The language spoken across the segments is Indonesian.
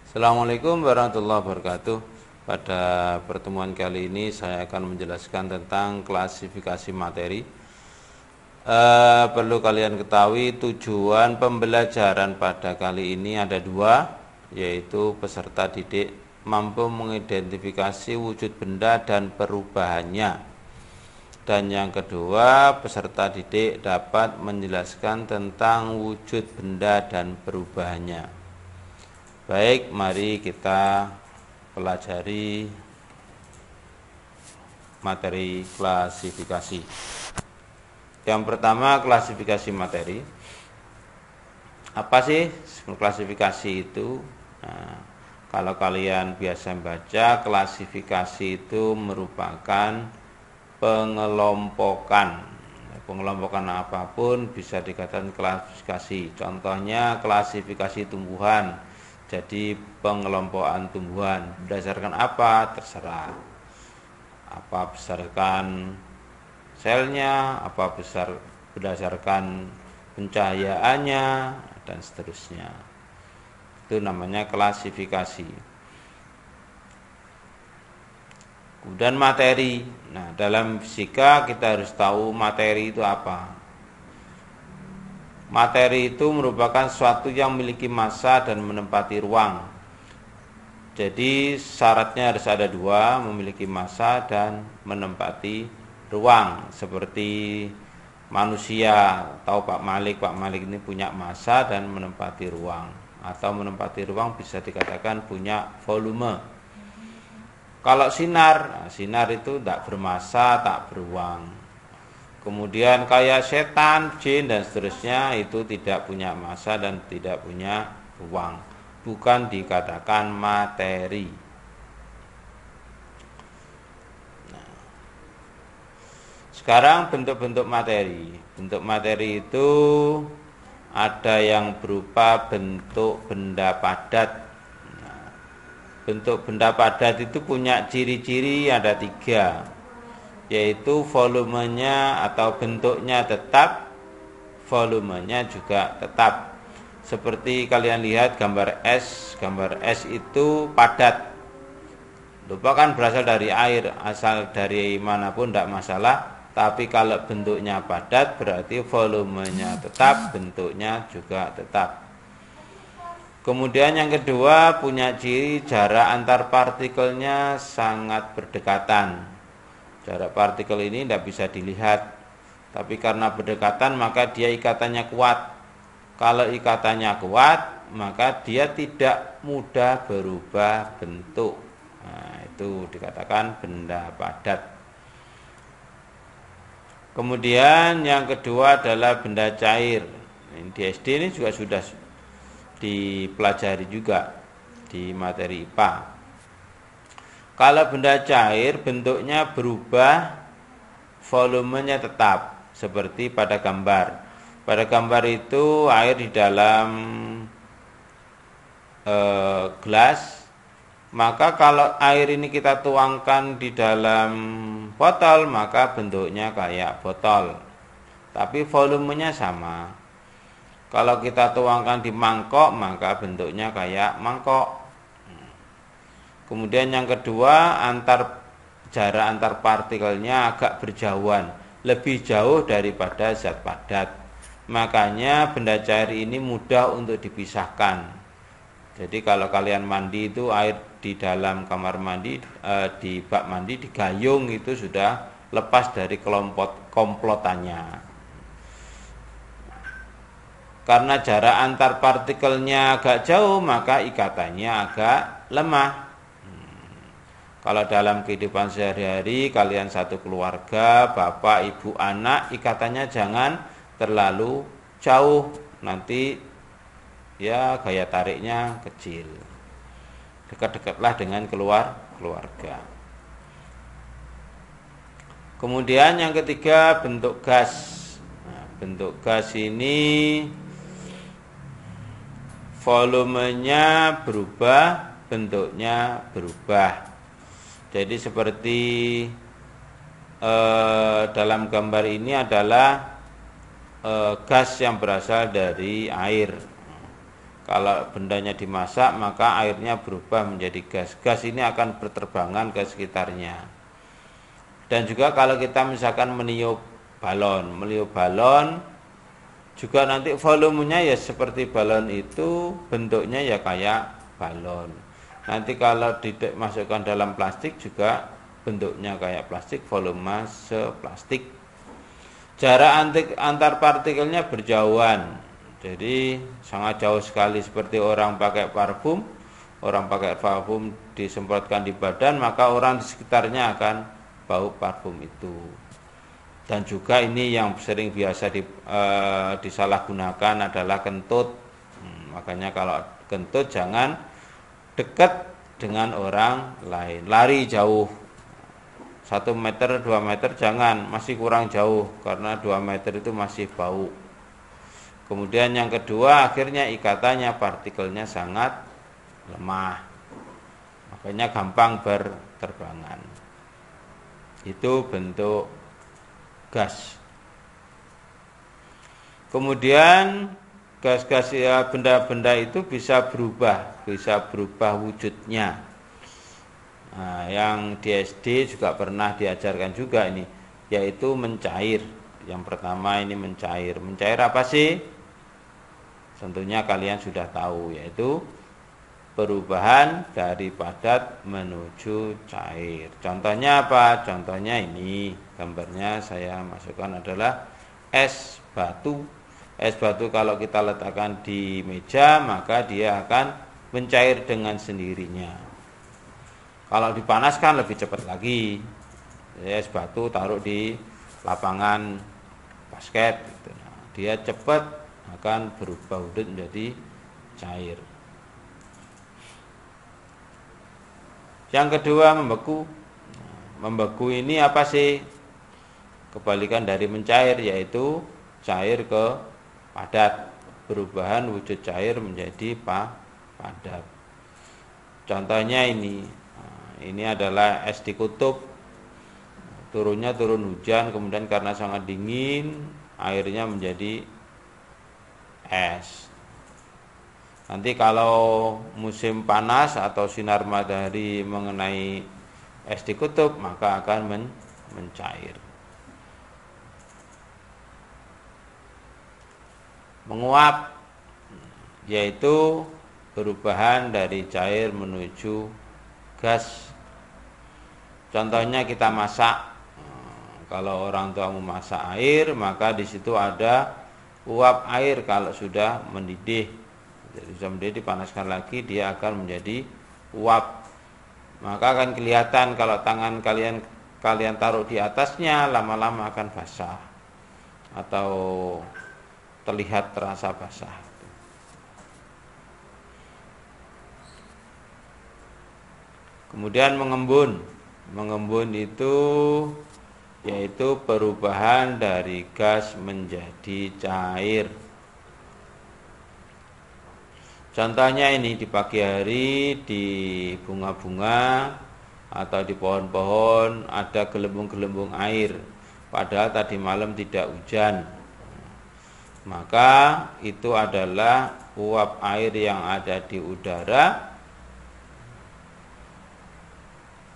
Assalamualaikum warahmatullahi wabarakatuh. Pada pertemuan kali ini saya akan menjelaskan tentang klasifikasi materi. Perlu kalian ketahui tujuan pembelajaran pada kali ini ada dua, yaitu peserta didik mampu mengidentifikasi wujud benda dan perubahannya. Dan yang kedua, peserta didik dapat menjelaskan tentang wujud benda dan perubahannya. Baik, mari kita pelajari materi klasifikasi. Yang pertama, klasifikasi materi. Apa sih klasifikasi itu? Nah, kalau kalian biasa baca, klasifikasi itu merupakan pengelompokan apapun bisa dikatakan klasifikasi. Contohnya klasifikasi tumbuhan. Jadi pengelompokan tumbuhan berdasarkan apa? Terserah. Apa berdasarkan selnya, apa berdasarkan pencahayaannya, dan seterusnya. Itu namanya klasifikasi. Kemudian materi. Nah, dalam fisika kita harus tahu materi itu apa. Materi itu merupakan sesuatu yang memiliki massa dan menempati ruang. Jadi syaratnya harus ada dua, memiliki massa dan menempati ruang. Seperti manusia, tahu Pak Malik ini punya massa dan menempati ruang. Atau menempati ruang bisa dikatakan punya volume. Kalau sinar itu tidak bermassa, tak beruang. Kemudian kayak setan, jin dan seterusnya itu tidak punya massa dan tidak punya ruang, bukan dikatakan materi. Nah, sekarang bentuk-bentuk materi. Bentuk materi itu ada yang berupa bentuk benda padat. Nah, bentuk benda padat itu punya ciri-ciri ada 3. Yaitu volumenya atau bentuknya tetap, volumenya juga tetap. Seperti kalian lihat gambar es itu padat. Lupa kan berasal dari air, asal dari manapun tidak masalah. Tapi kalau bentuknya padat berarti volumenya tetap, bentuknya juga tetap. Kemudian yang kedua punya ciri jarak antar partikelnya sangat berdekatan. Jarak partikel ini tidak bisa dilihat, tapi karena berdekatan maka dia ikatannya kuat. Kalau ikatannya kuat, maka dia tidak mudah berubah bentuk. Nah, itu dikatakan benda padat. Kemudian yang kedua adalah benda cair. Di SD ini juga sudah dipelajari juga di materi IPA. Kalau benda cair bentuknya berubah, volumenya tetap, seperti pada gambar. Pada gambar itu air di dalam gelas, maka kalau air ini kita tuangkan di dalam botol, maka bentuknya kayak botol, tapi volumenya sama. Kalau kita tuangkan di mangkok, maka bentuknya kayak mangkok. Kemudian yang kedua, jarak antar partikelnya agak berjauhan, lebih jauh daripada zat padat. Makanya benda cair ini mudah untuk dipisahkan. Jadi kalau kalian mandi itu air di dalam kamar mandi, di bak mandi, di gayung itu sudah lepas dari komplotannya. Karena jarak antar partikelnya agak jauh, maka ikatannya agak lemah. Kalau dalam kehidupan sehari-hari kalian satu keluarga, bapak, ibu, anak, ikatannya jangan terlalu jauh. Nanti ya gaya tariknya kecil. Dekat-dekatlah dengan keluarga. Kemudian yang ketiga bentuk gas. Nah, bentuk gas ini volumenya berubah, bentuknya berubah. Jadi seperti dalam gambar ini adalah gas yang berasal dari air. Kalau bendanya dimasak, maka airnya berubah menjadi gas. Gas ini akan berterbangan ke sekitarnya. Dan juga kalau kita misalkan meniup balon juga nanti volumenya ya seperti balon itu, bentuknya ya kayak balon. Nanti kalau dimasukkan dalam plastik juga bentuknya kayak plastik, volume seplastik. Jarak antar partikelnya berjauhan. Jadi sangat jauh sekali, seperti orang pakai parfum. Orang pakai parfum disemprotkan di badan, maka orang di sekitarnya akan bau parfum itu. Dan juga ini yang sering biasa disalahgunakan adalah kentut. Makanya kalau kentut jangan dekat dengan orang lain, lari jauh. 1 meter, 2 meter jangan, masih kurang jauh, karena 2 meter itu masih bau. Kemudian yang kedua, akhirnya ikatannya, partikelnya sangat lemah, makanya gampang berterbangan. Itu bentuk gas. Kemudian gas-gas ya, benda-benda itu bisa berubah wujudnya. Nah, yang di SD juga pernah diajarkan juga ini, yaitu mencair. Yang pertama ini mencair. Mencair apa sih? Tentunya kalian sudah tahu, yaitu perubahan dari padat menuju cair. Contohnya apa? Contohnya ini, gambarnya saya masukkan adalah es batu. Es batu kalau kita letakkan di meja, maka dia akan mencair dengan sendirinya. Kalau dipanaskan lebih cepat lagi. Es batu taruh di lapangan basket, gitu. Nah, dia cepat akan berubah wujud menjadi cair. Yang kedua, membeku. Membeku ini apa sih? Kebalikan dari mencair, yaitu cair ke padat. Perubahan wujud cair menjadi padat. Contohnya ini. Ini adalah es di kutub. Turun hujan, kemudian karena sangat dingin, airnya menjadi es. Nanti kalau musim panas atau sinar matahari mengenai es di kutub, maka akan mencair. Menguap, yaitu perubahan dari cair menuju gas. Contohnya kita masak. Kalau orang tua memasak air, maka di situ ada uap air. Kalau sudah mendidih, jadi sudah mendidih, dipanaskan lagi, dia akan menjadi uap. Maka akan kelihatan kalau tangan kalian taruh di atasnya, lama-lama akan basah atau terlihat terasa basah. Kemudian mengembun. Mengembun itu yaitu perubahan dari gas menjadi cair. Contohnya ini di pagi hari, di bunga-bunga atau di pohon-pohon ada gelembung-gelembung air, padahal tadi malam tidak hujan. Maka itu adalah uap air yang ada di udara,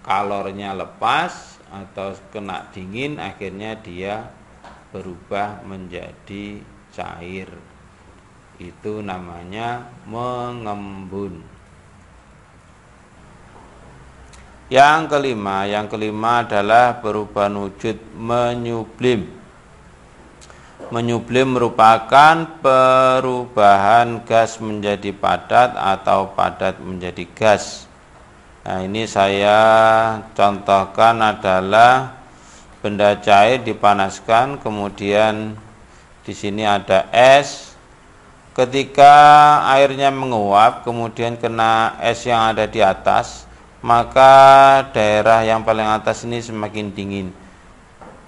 kalornya lepas atau kena dingin, akhirnya dia berubah menjadi cair. Itu namanya mengembun. Yang kelima adalah perubahan wujud menyublim. Menyublim merupakan perubahan gas menjadi padat atau padat menjadi gas. Nah, ini saya contohkan adalah benda cair dipanaskan, kemudian di sini ada es. Ketika airnya menguap, kemudian kena es yang ada di atas, maka daerah yang paling atas ini semakin dingin.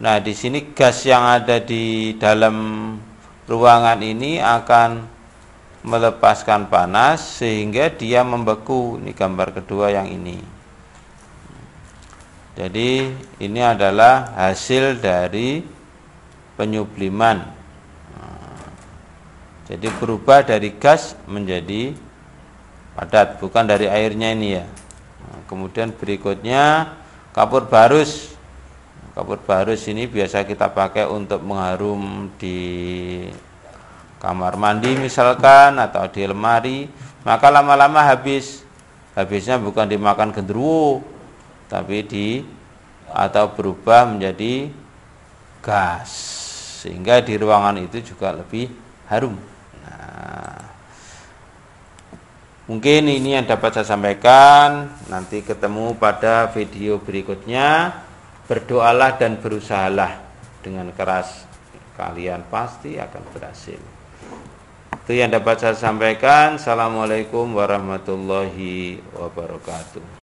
Nah, di sini gas yang ada di dalam ruangan ini akan melepaskan panas sehingga dia membeku. Ini gambar kedua yang ini. Jadi ini adalah hasil dari penyubliman. Jadi berubah dari gas menjadi padat, bukan dari airnya ini ya. Nah, kemudian berikutnya kapur barus. Kapur barus ini biasa kita pakai untuk mengharum di kamar mandi misalkan atau di lemari, maka lama-lama habisnya bukan dimakan genderuwo, tapi atau berubah menjadi gas, sehingga di ruangan itu juga lebih harum. Nah, mungkin ini yang dapat saya sampaikan. Nanti ketemu pada video berikutnya. Berdoalah dan berusahalah dengan keras, kalian pasti akan berhasil. Itu yang dapat saya sampaikan. Assalamualaikum warahmatullahi wabarakatuh.